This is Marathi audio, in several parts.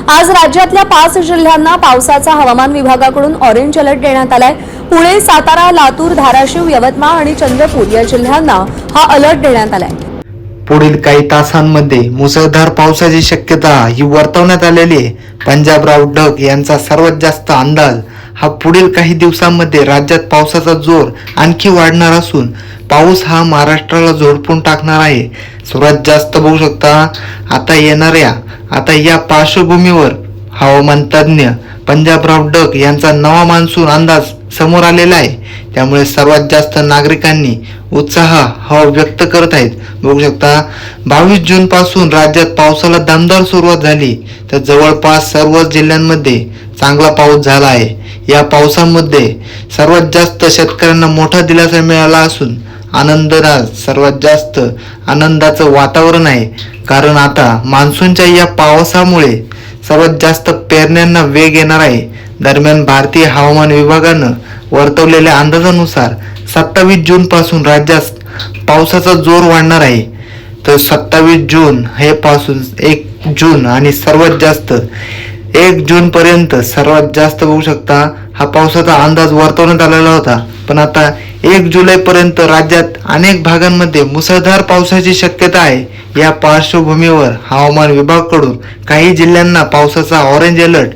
आज राज्यातल्या 5 जिल्ह्यांना पावसाचा हवामान विभागाकडून ऑरेंज अलर्ट देण्यात आलाय। पुणे, सातारा, लातूर, धाराशिव, यवतमाळ आणि चंद्रपूर या जिल्ह्यांना हा अलर्ट देण्यात आलाय। पुढील काही तासांमध्ये मुसळधार पावसाची शक्यता ही वर्तवण्यात आलेली आहे। पंजाबराव ढग यांचा सर्वात जास्त अंदाज हा पुढील काही दिवसांमध्ये राज्यात पावसाचा जोर आणखी वाढणार असून पाऊस हा महाराष्ट्राला झोडपून टाकणार आहे। सर्वात जास्त बघू शकता आता या पार्श्वभूमीवर हवामान तज्ञ पंजाबराव ढग यांचा नवा मान्सून अंदाज समोर आलेला आहे। त्यामुळे सर्वात जास्त नागरिकांनी उत्साह व्यक्त करत आहेत। बघू शकता 22 जून पासून राज्यात पावसाला दमदार सुरुवात झाली तर जवळपास सर्व जिल्ह्यांमध्ये चांगला पाऊस झाला आहे। या पावसामध्ये सर्वात जास्त शेतकऱ्यांना मोठा दिलासा मिळाला असून सर्वात जास्त आनंदाचं वातावरण आहे, कारण आता मान्सूनच्या या पावसामुळे सर्वात जास्त पेरण्यांना वेग येणार आहे। दरम्यान भारतीय हवामान विभागानं वर्तवलेल्या अंदाजानुसार 27 जून पासून राज्यात पावसाचा जोर वाढणार आहे। तर 27 जून हे पासून 1 जून आणि सर्वात जास्त 1 जून पर्यंत सर्वात जास्त बघू शकता हा पावसाचा अंदाज वर्तवण्यात आलेला होता। पण आता 1 जुलै पर्यंत राज्यात अनेक भागांमध्ये मुसळधार पावसाची शक्यता आहे। या पार्श्वभूमीवर हवामान विभागाकडून काही जिल्ह्यांना पावसाचा ऑरेंज अलर्ट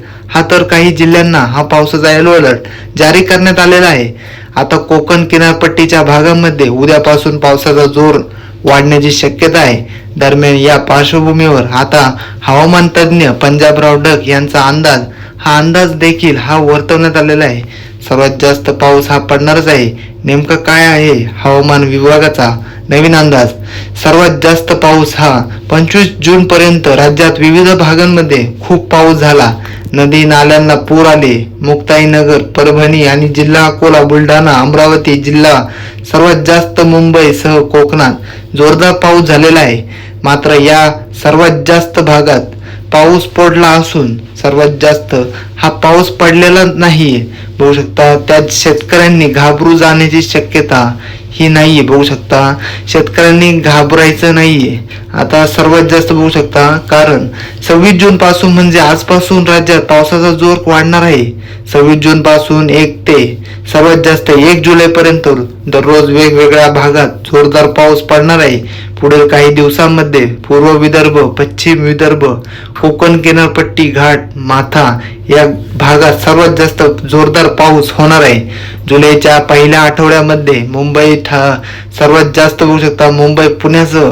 तर काही जिल्ह्यांना हा पावसाचा येलो अलर्ट जारी करण्यात आलेला आहे। आता कोकण किनारपट्टीच्या भागांमध्ये उद्यापासून पावसाचा जोर वाढण्याची शक्यता आहे। दरम्यान या पार्श्वभूमीवर आता हवामान तज्ञ पंजाबराव ढग यांचा अंदाज देखील वर्तवण्यात आलेला आहे। सर्वात जास्त पाऊस पडणारच आहे। नेमका काय आहे हवामान विभागाचा नवीन अंदाज? सर्वात जास्त पाऊस 25 जून पर्यंत राज्यात विविध भागांमध्ये खूप पाऊस झाला। नदी नाल्यांना पूर आले। मुक्ताईनगर, परभणी आणि जिल्हा अकोला, बुलढाणा, अमरावती जिल्हा सर्वात जास्त मुंबईसह कोकणात जोरदार पाऊस झालेला आहे। मात्र या सर्वात जास्त भागात पाऊस पडला असून सर्वात जास्त पाऊस पडलेला नाहीये। बघू शकता त्यात शेतकऱ्यांनी घाबरू जाण्याची शक्यता ही नाहीये। बघू शकता शेतकऱ्यांनी घाबरायचं नाहीये। आता सर्वात जास्त बघू शकता कारण 26 जून पासून म्हणजे आजपासून राज्यात पावसाचा जोर वाढणार आहे। 26 जून पासून 1 ते सर्वात जास्त 1 जुलै पर्यंत दररोज वेगवेगळ्या भागात जोरदार पाऊस पडणार आहे। पुढील काही दिवसांमध्ये पूर्व विदर्भ, पश्चिम विदर्भ, कोकण किनारपट्टी, घाट, माथा या भागात सर्वात जास्त जोरदार पाऊस होणार आहे। जुलैच्या पहिल्या आठवड्यामध्ये मुंबईत सर्वात जास्त बघू शकता मुंबई, पुण्यासह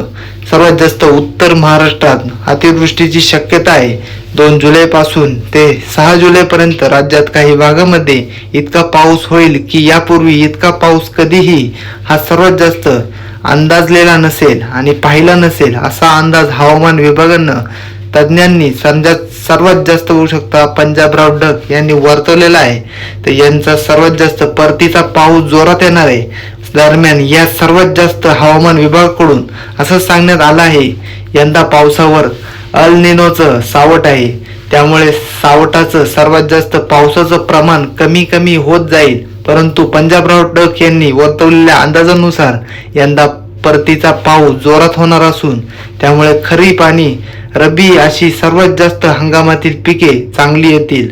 सर्वात जास्त उत्तर महाराष्ट्रात अतिवृष्टीची शक्यता आहे। 2 जुलै पासून ते 6 जुलै पर्यंत राज्यात काही भागामध्ये इतका पाऊस होईल की यापूर्वी इतका पाऊस कधीही सर्वात जास्त अंदाजलेला नसेल आणि पाहिला नसेल असा अंदाज हवामान विभागानं तज्ञांनी सर्वात जास्त बघू शकता पंजाबराव ढग यांनी वर्तवलेला आहे। तर यांचा सर्वात जास्त परतीचा पाऊस जोरात येणार आहे। दरम्यान या सर्वात जास्त हवामान विभागाकडून असं सांगण्यात आलं आहे यंदा पावसावर अल निनोचं सावट आहे। त्यामुळे सावटाचं सर्वात जास्त पावसाचं प्रमाण कमी होत जाईल। परंतु पंजाबराव ढग यांनी वर्तवलेल्या अंदाजानुसार यंदा परतीचा पाऊस जोरात होणार असून त्यामुळे खरीप आणि रब्बी अशी सर्वात जास्त हंगामातील पिके चांगली येतील।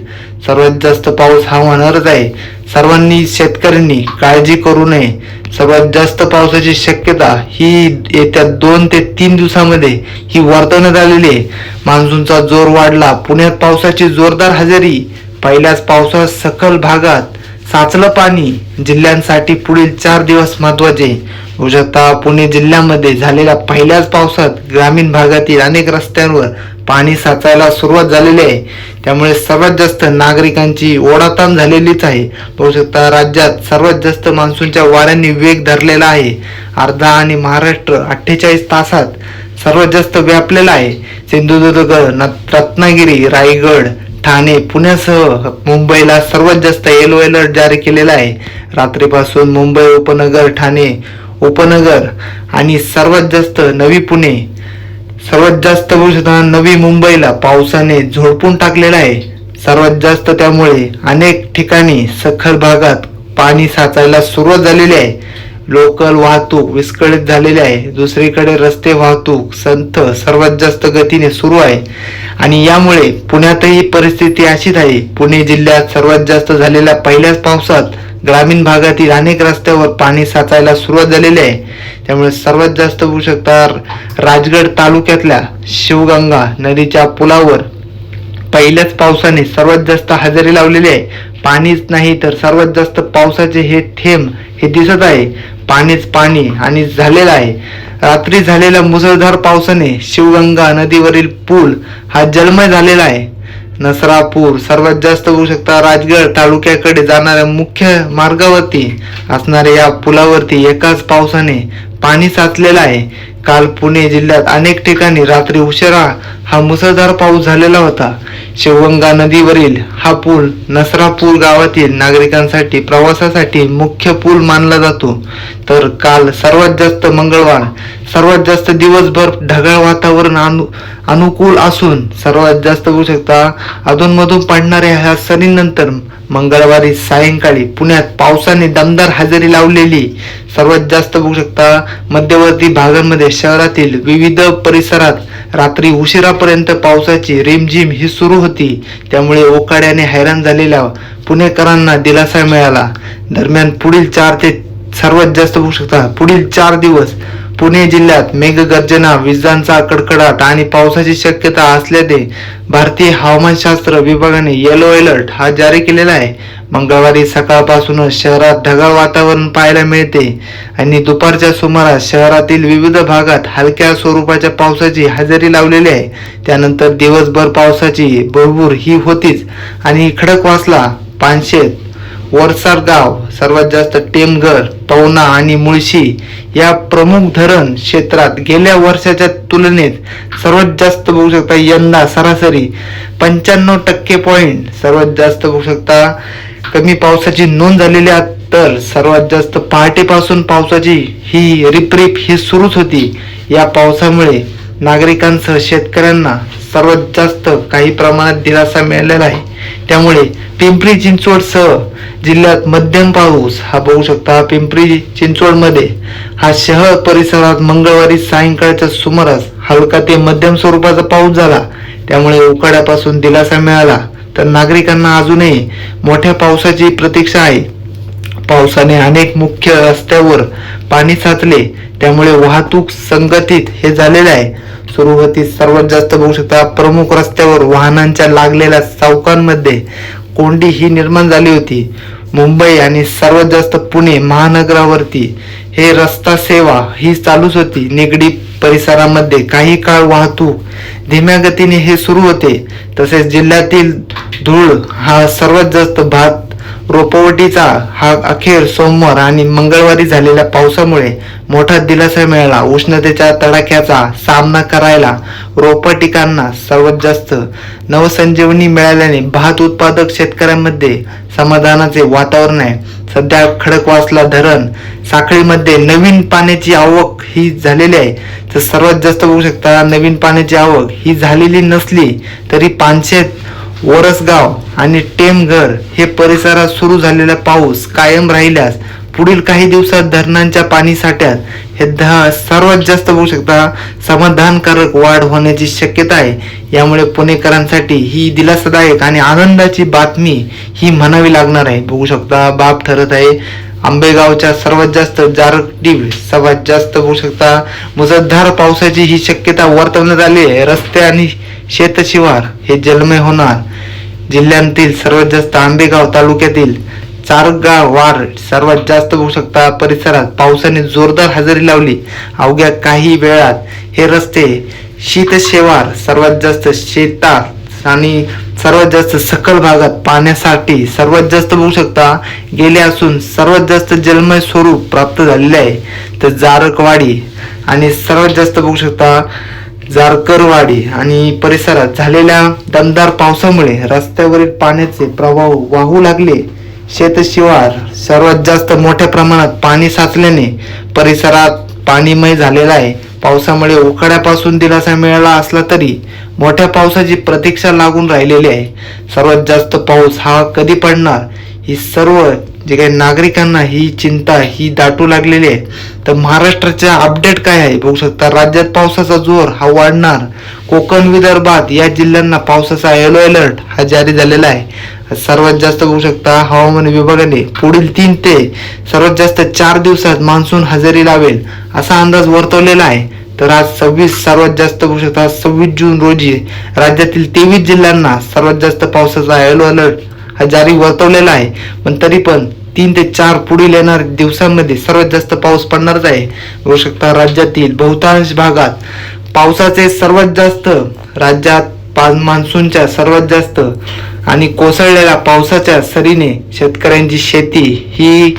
सर्वात जास्त पाऊस होणारच आहे। सर्वांनी शेतकऱ्यांनी काळजी करू नये। सर्वात जास्त पावसाची शक्यता ही येत्या 2 ते 3 दिवसामध्ये वर्तवण्यात आलेली आहे। मान्सूनचा जोर वाढला। पुण्यात पावसाची जोरदार हजेरी। पहिल्याच पावसात सखल भागात साचलं पाणी। जिल्ह्यांसाठी पुढील 4 दिवस महत्वाचे। होऊ शकता पुणे जिल्ह्यामध्ये झालेल्या पहिल्याच पावसात ग्रामीण भागातील अनेक रस्त्यांवर पाणी साचायला सुरुवात झालेली आहे। त्यामुळे सर्वात जास्त नागरिकांची ओढाताण झालेलीच आहे। बघू शकता राज्यात सर्वात जास्त मान्सूनच्या वाऱ्यांनी वेग धरलेला आहे। अर्धा आणि महाराष्ट्र 48 तासात सर्वात जास्त व्यापलेला आहे। सिंधुदुर्ग, रत्नागिरी, रायगड, ठाणे, पुण्यासह मुंबईला सर्वात जास्त येलो अलर्ट जारी केलेला आहे। रात्रीपासून मुंबई उपनगर, ठाणे उपनगर आणि सर्वात जास्त नवी पुणे, सर्वात जास्त नवी मुंबईला पावसाने झोडपून टाकलेला आहे। सर्वात जास्त त्यामुळे अनेक ठिकाणी सखल भागात पाणी साचायला सुरुवात झालेली आहे। लोकल वाहतूक विस्कळीत झालेली आहे. दुसरीकडे रस्ते वाहतूक सर्वात जास्त गतीने सुरू आहे आणि यामुळे पुण्यातही परिस्थिती अशीच आहे. पुणे जिल्ह्यात सर्वात जास्त झालेल्या पहिल्याच पावसात ग्रामीण भागातील अनेक रस्त्यावर पाणी साचायला सुरुवात झालेली आहे. त्यामुळे सर्वात जास्त होऊ शकता राजगड तालुक्यातल्या शिवगंगा नदीच्या पुलावर पहिल्याच पावसाने सर्वात जास्त हजेरी लावलेली आहे. पाणीच नाही तर सर्वात जास्त पावसाचे हे थेंब हे दिसत आहे. पाणीच पाणी आणि झालेलं आहे. रात्री झालेल्या मुसळधार पावसाने शिवगंगा नदीवरील पूल हा जलमय झालेला आहे. नसरापूर सर्वात जास्त होऊ शकता राजगड तालुक्याकडे जाणाऱ्या मुख्य मार्गावरती असणाऱ्या या पुलावरती एकाच पावसाने पाणी साचलेलं आहे. काल पुणे जिल्ह्यात अनेक ठिकाणी रात्री उशिरा हा मुसळधार पाऊस झालेला होता. शिवगंगा नदीवरील हा पूल नसरापूर गावातील नागरिकांसाठी प्रवासासाठी मुख्य पूल मानला जातो. तर काल सर्वात जास्त मंगळवार सर्वात जास्त दिवसभर ढगाळ वातावरण अनुकूल असून सर्वात जास्त होऊ शकता अधूनमधून पडणाऱ्या ह्या सरीनंतर मंगळवारी सायंकाळी पुण्यात पावसाने दमदार हजेरी लावलेली. सर्वात जास्त होऊ शकता मध्यवर्ती भागांमध्ये शहरातील विविध परिसरात रात्री उशिरापर्यंत पावसाची रिमझिम ही सुरू होती. त्यामुळे ओकाड्याने हैराण झालेल्या पुणेकरांना दिलासा मिळाला. दरम्यान पुढील 4 दिवस पुणे जिल्ह्यात मेघगर्जना विजांचा कडकडाट आणि पावसाची शक्यता असल्याने भारतीय हवामानशास्त्र विभागाने येलो अलर्ट हा जारी केलेला आहे. मंगळवारी सकाळपासूनच शहरात ढगाळ वातावरण पाहायला मिळते आणि दुपारच्या सुमारास शहरातील विविध भागात हलक्या स्वरूपाच्या पावसाची हजेरी लावलेली आहे. त्यानंतर दिवसभर पावसाची भुरभुर ही होतीच आणि खडकवासला, पानशेत, वरसारगाव, सर्वात जास्त टेमघर, पवना आणि मुळशी या प्रमुख धरण क्षेत्रात गेल्या वर्षाच्या तुलनेत सर्वात जास्त बघू शकता यंदा सरासरी 95% पॉइंट सर्वात जास्त बघू शकता कमी पावसाची नोंद झालेली आहे. तर सर्वात जास्त पहाटेपासून पावसाची ही रिपरिप ही सुरूच होती. या पावसामुळे नागरिकांसह शेतकऱ्यांना सर्वात जास्त काही प्रमाणात दिलासा मिळालेला आहे. त्यामुळे पिंपरी चिंचवड सह जिल्ह्यात मध्यम पाऊस हा बघू शकता. पिंपरी चिंचवड मध्ये हा शहर परिसरात मंगळवारी सायंकाळच्या सुमारास हलका ते मध्यम स्वरूपाचा पाऊस झाला. त्यामुळे उकाड्यापासून दिलासा मिळाला. तर नागरिकांना अजूनही मोठ्या पावसाची प्रतीक्षा आहे. पावसाने अनेक मुख्य रस्त्यावर पाणी साचले. त्यामुळे वाहतूक संघटित हे झालेले आहे. सुरुवातीस सर्वात जास्त बघू शकता प्रमुख रस्त्यावर वाहनांच्या लागलेल्या चौकांमध्ये कोंडी ही निर्माण झाली होती. मुंबई आणि सर्वात जास्त पुणे महानगरावरती हे रस्ता सेवा ही चालूच होती. निगडी परिसरामध्ये काही काळ वाहतूक धीम्या गतीने हे सुरू होते. तसेच जिल्ह्यातील धूळ हा सर्वात जास्त भात रोपवटीचा हा अखेर सोमवार आणि मंगळवारी झालेल्या पावसामुळे मोठा दिलासा मिळाला. उष्णतेच्या तडाख्याचा सामना करायला रोपटिकांना सर्वात जास्त नवसंजीवनी मिळाल्याने भात उत्पादक शेतकऱ्यांमध्ये समाधानाचे वातावरण आहे. सध्या खडकवासला धरण साखळीमध्ये नवीन पाण्याची आवक ही झालेली आहे. तर सर्वात जास्त बघू शकता नवीन पाण्याची आवक ही झालेली नसली तरी पानशेत, वरसगाव आणि टेमघर हे परिसरात सुरू झालेला पाऊस कायम राहिल्यास पुढील काही दिवसात धरणांच्या पाणी साठ्यात हे सर्वात जास्त बघू शकता समाधानकारक वाढ होण्याची शक्यता आहे. यामुळे पुणेकरांसाठी ही दिलासादायक आणि आनंदाची बातमी ही म्हणावी लागणार आहे. बघू शकता बाब ठरत आहे. आंबेगावच्या सर्वात जास्त जारकडीव सर्वात जास्त बघू शकता मुसळधार पावसाची ही शक्यता वर्तवण्यात आली आहे. रस्ते आणि शेतशिवार हे जलमय होणार. जिल्ह्यातील सर्वात जास्त आंबेगाव तालुक्यातील चारगाव वार्ड सर्वात जास्त बघू शकता परिसरात पावसाने जोरदार हजेरी लावली. अवघ्या काही वेळात हे रस्ते शीतशेवार सर्वात जास्त शेतात आणि सर्वात जास्त सखल भागात पाण्यासाठी सर्वात जास्त बघू शकता गेले असून सर्वात जास्त जलमय स्वरूप प्राप्त झालेले आहे. तर जारकवाडी आणि सर्वात जास्त बघू शकता जारकरवाडी आणि परिसरात झालेल्या दमदार पावसामुळे रस्त्यावरील पाण्याचे प्रवाह वाहू लागले. शेतशिवार सर्वात जास्त मोठ्या प्रमाणात पाणी साचल्याने परिसरात पाणीमय झालेला आहे. पावसामुळे उकाड्यापासून दिलासा मिळाला असला तरी मोठ्या पावसाची प्रतीक्षा लागून राहिलेली आहे. सर्वात जास्त पाऊस हा कधी पडणार ही सर्व जे काही नागरिकांना ही चिंता ही दाटू लागलेली आहे. तर महाराष्ट्राच्या अपडेट काय आहे बघू शकता. राज्यात पावसाचा जोर हा वाढणार. कोकण विदर्भात या जिल्ह्यांना पावसाचा येलो अलर्ट हा जारी झालेला आहे. सर्वात जास्त बघू शकता हवामान विभागाने पुढील 3 ते सर्वात जास्त 4 दिवसात मान्सून हजेरी लावेल असा अंदाज वर्तवलेला आहे. तर आज 26 सर्वात जास्त बघू शकता 26 जून रोजी राज्यातील 23 जिल्ह्यांना सर्वात जास्त पावसाचा येलो अलर्ट हा जारी वर्तवलेला आहे. पण तरी पण 3 ते 4 पुढील येणाऱ्या दिवसांमध्ये सर्वात जास्त पाऊस पडणारच आहे. बघू शकता राज्यातील बहुतांश भागात पावसाचे सर्वात जास्त राज्यात मान्सूनच्या सर्वात जास्त आणि कोसळलेल्या पावसाच्या सरीने शेतकऱ्यांची शेती ही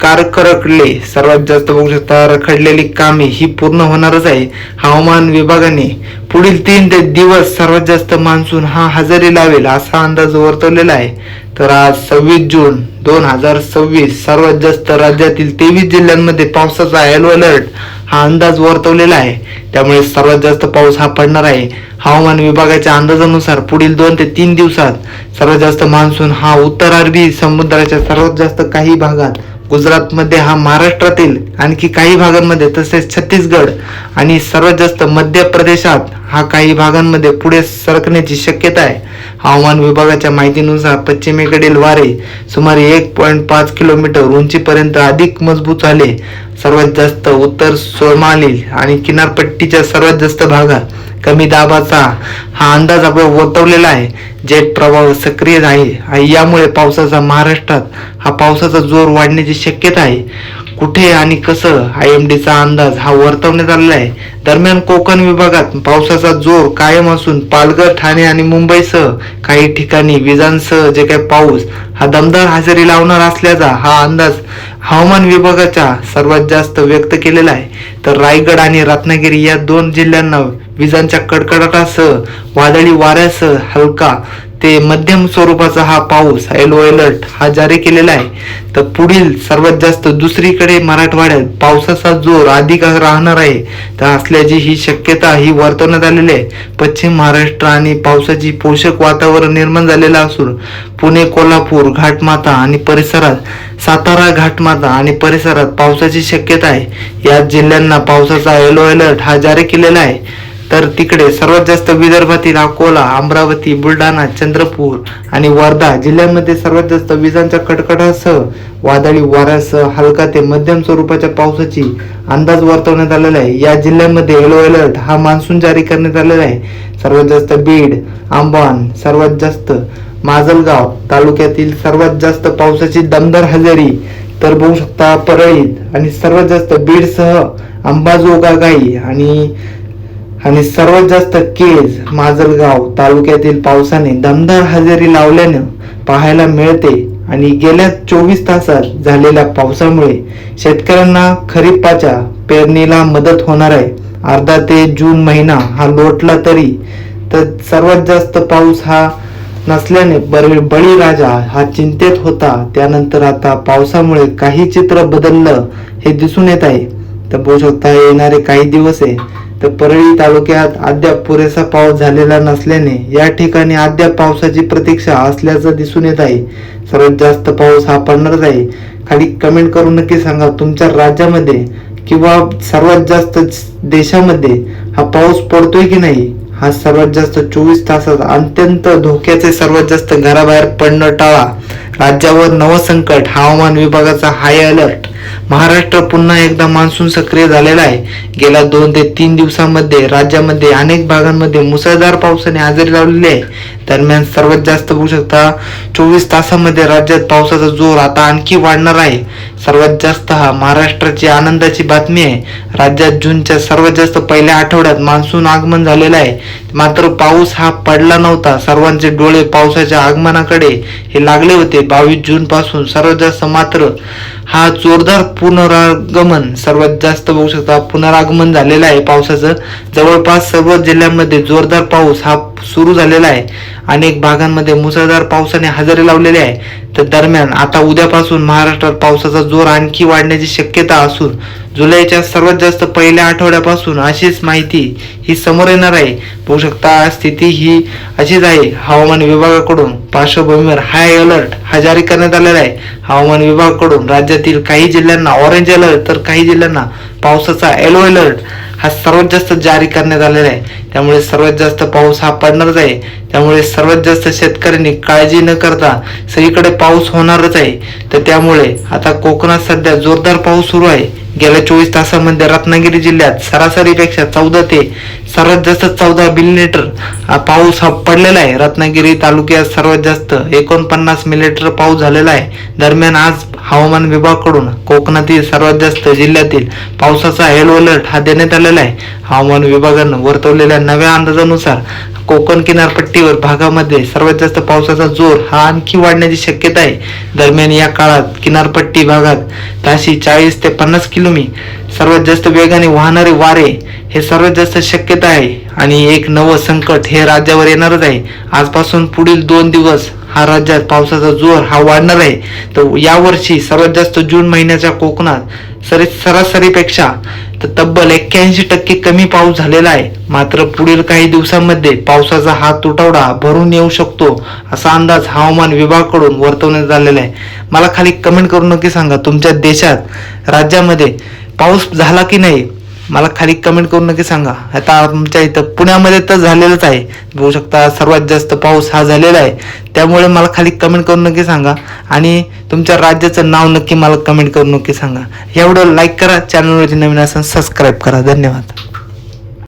करकरले सर्वात जास्त बघू शकता रखडलेली कामे ही पूर्ण होणारच आहे. हवामान विभागाने पुढील 3 ते दिवस सर्वात जास्त मान्सून हा हजेरी लावेल असा अंदाज वर्तवलेला आहे. तर आज 26 जून 2026 सर्वात जास्त राज्यातील 23 जिल्ह्यांमध्ये पावसाचा येलो अलर्ट हा अंदाज वर्तवलेला आहे. त्यामुळे सर्वात जास्त पाऊस हा पडणार आहे. हवामान विभागाच्या अंदाजानुसार पुढील 2 ते 3 दिवसात सर्वात जास्त मान्सून हा उत्तर अरबी समुद्राच्या सर्वात जास्त काही भागात, गुजरातमध्ये हा महाराष्ट्रातील आणखी काही भागांमध्ये तसेच छत्तीसगड आणि सर्वात जास्त मध्य प्रदेशात हा काही भागांमध्ये पुढे सरकण्याची शक्यता आहे. हवामान विभागाच्या माहितीनुसार पश्चिमेकडील वारे सुमारे 1.5 किलोमीटर उंचीपर्यंत अधिक मजबूत झाले. सर्वात जास्त उत्तर सोमाली आणि किनारपट्टीच्या सर्वात जास्त भागात कमी दाबाचा हा अंदाज आपण वर्तवलेला आहे. जेट प्रभाव सक्रिय आहे आणि यामुळे पावसाचा महाराष्ट्रात हा पावसाचा जोर वाढण्याची शक्यता आहे. कुठे आणि कसं IMDचा अंदाज हा वर्तवण्यात आलेला आहे. दरम्यान कोकण विभागात पावसाचा जोर कायम असून पालघर, ठाणे आणि मुंबईसह काही ठिकाणी विजांसह जे काही पाऊस हा दमदार हजेरी लावणार असल्याचा हा अंदाज हवामान विभागाच्या सर्वात जास्त व्यक्त केलेला आहे. तर रायगड आणि रत्नागिरी या 2 जिल्ह्यांना विजांच्या कडकडाटासह वादळी वाऱ्यासह हलका ते मध्यम स्वरूपाचा हा पाऊस येलो अलर्ट हा जारी केलेला आहे. तर पुढील सर्वात जास्त दुसरीकडे मराठवाड्यात पावसाचा जोर अधिक राहणार आहे तर असल्याची ही शक्यता ही वर्तवण्यात आलेली आहे. पश्चिम महाराष्ट्र आणि पावसाची पोषक वातावरण निर्माण झालेलं असून पुणे, कोल्हापूर, घाटमाथा आणि परिसरात, सातारा, घाटमाथा आणि परिसरात पावसाची शक्यता आहे. या जिल्ह्यांना पावसाचा येलो अलर्ट हा जारी केलेला आहे. तर तिकडे सर्वात जास्त विदर्भातील अकोला, अमरावती, बुलढाणा, चंद्रपूर आणि वर्धा जिल्ह्यांमध्ये सर्वात जास्त विजांच्या कडकडासह वादळी वाऱ्यासह हलका ते मध्यम स्वरूपाच्या पावसाची अंदाज वर्तवण्यात आलेला आहे. या जिल्ह्यांमध्ये येलो अलर्ट हा मान्सून जारी करण्यात आलेला आहे. सर्वात जास्त बीड, अंबन, सर्वात जास्त माजलगाव तालुक्यातील सर्वात जास्त पावसाची दमदार हजेरी तर बघू शकता परळीत आणि सर्वात जास्त बीडसह अंबाजोगाई आणि सर्वात जास्त केज, माजलगाव तालुक्यातील पावसाने दमदार हजेरी लावल्यानं पाहायला मिळते. आणि गेल्या 24 तासात झालेल्या पावसामुळे शेतकऱ्यांना खरीपाच्या पेरणीला मदत होणार आहे. अर्धा ते जून महिना हा लोटला तरी तर सर्वात जास्त पाऊस हा नसल्याने बळीराजा हा चिंतेत होता. त्यानंतर आता पावसामुळे काही चित्र बदललं हे दिसून येत आहे. तर बघू शकता येणारे काही दिवस आहे तर परळी तालुक्यात अद्याप पुरेसा पाऊस झालेला नसल्याने या ठिकाणी अद्याप पावसाची प्रतीक्षा असल्याचं दिसून येत आहे. सर्वात जास्त पाऊस हा पडणारच आहे. खाली कमेंट करून नक्की सांगा तुमच्या राज्यामध्ये किंवा सर्वात जास्त देशामध्ये हा पाऊस पडतोय की नाही. हा सर्वात जास्त 24 तासात अत्यंत धोक्याचे सर्वात जास्त घराबाहेर पडणं टाळा. राज्यावर नवं संकट, हवामान विभागाचा हाय अलर्ट. महाराष्ट्र पुन्हा एकदा मान्सून सक्रिय झालेला आहे. गेल्या 2 ते 3 दिवसांमध्ये राज्यामध्ये अनेक भागांमध्ये मुसळधार पावसाने हजेरी लावलेली आहे. दरम्यान सर्वात जास्त बघू शकता 24 तासामध्ये राज्यात पावसाचा जोर आता आणखी वाढणार आहे. सर्वात जास्त हा महाराष्ट्राची आनंदाची बातमी आहे. राज्यात जूनच्या सर्वात जास्त पहिल्या आठवड्यात मान्सून आगमन झालेलं आहे. मात्र पाऊस हा पडला नव्हता. सर्वांचे डोळे पावसाच्या आगमनाकडे हे लागले होते. 22 जून पासून सर्वात जास्त मात्र हा जोरदार पुनरागमन सर्वात जास्त बघू शकता पुनरागमन झालेलं आहे पावसाचं. जवळपास सर्व जिल्ह्यांमध्ये जोरदार पाऊस हा सुरू झालेला आहे. अनेक भागांमध्ये मुसळधार पावसाने हजेरी लावलेली आहे. तर दरम्यान आता उद्यापासून महाराष्ट्रात पावसाचा जोर आणखी वाढण्याची शक्यता असून जुलैच्या सर्वात जास्त पहिल्या आठवड्यापासून अशीच माहिती ही समोर येणार आहे. बघू शकता स्थिती ही अशीच आहे. हवामान विभागाकडून पार्श्वभूमीवर हाय अलर्ट हा जारी करण्यात आलेला आहे. हवामान विभागाकडून राज्यातील काही जिल्ह्यांना ऑरेंज अलर्ट तर काही जिल्ह्यांना पावसाचा येलो अलर्ट हा सर्वात जास्त जारी करण्यात आलेला आहे. त्यामुळे सर्वात जास्त पाऊस हा पडणारच आहे. त्यामुळे सर्वात जास्त शेतकऱ्यांनी काळजी न करता सगळीकडे पाऊस होणारच आहे. तर त्यामुळे आता कोकणात सध्या जोरदार पाऊस सुरू आहे. गेल्या 24 तासामध्ये रत्नागिरी जिल्ह्यात सरासरीपेक्षा 14 ते सर्वात जास्त 14 मिलीमीटर पाऊस हा पडलेला आहे. रत्नागिरी तालुक्यात सर्वात जास्त 49 मिलीमीटर पाऊस झालेला आहे. दरम्यान आज हवामान विभागाकडून कोकणातील सर्वात जास्त जिल्ह्यातील पावसाचा येलो अलर्ट हा देण्यात आलेला आहे. हवामान विभागानं वर्तवलेल्या नव्या अंदाजानुसार कोकण किनारपट्टीवर भागामध्ये सर्वात जास्त पावसाचा जोर हा आणखी वाढण्याची शक्यता आहे. दरम्यान या काळात किनारपट्टी भागात ताशी 40 ते 50 किमी सर्वात जास्त वेगाने वाहणारे वारे हे सर्वात जास्त शक्यता आहे. आणि एक नवं संकट हे राज्यावर येणारच आहे. आजपासून पुढील 2 दिवस हा राज्यात पावसाचा जोर हा वाढणार आहे. तर यावर्षी सर्वात जास्त जून महिन्याच्या कोकणात सरासरीपेक्षा तर तब्बल 81% कमी पाऊस झालेला आहे. मात्र पुढील काही दिवसांमध्ये पावसाचा हा तुटवडा भरून येऊ शकतो असा अंदाज हवामान विभागाकडून वर्तवण्यात आलेला आहे. मला खाली कमेंट करून नक्की सांगा तुमच्या देशात राज्यामध्ये पाऊस झाला की नाही. मला खाली कमेंट करून नक्की सांगा. आता आमच्या इथं पुण्यामध्ये तर झालेलंच आहे. बघू शकता सर्वात जास्त पाऊस हा झालेला आहे. त्यामुळे मला खाली कमेंट करून नक्की सांगा आणि तुमच्या राज्याचं नाव नक्की मला कमेंट करून नक्की सांगा. एवढं लाईक करा, चॅनलवरती नवीन असेल सबस्क्राईब करा. धन्यवाद.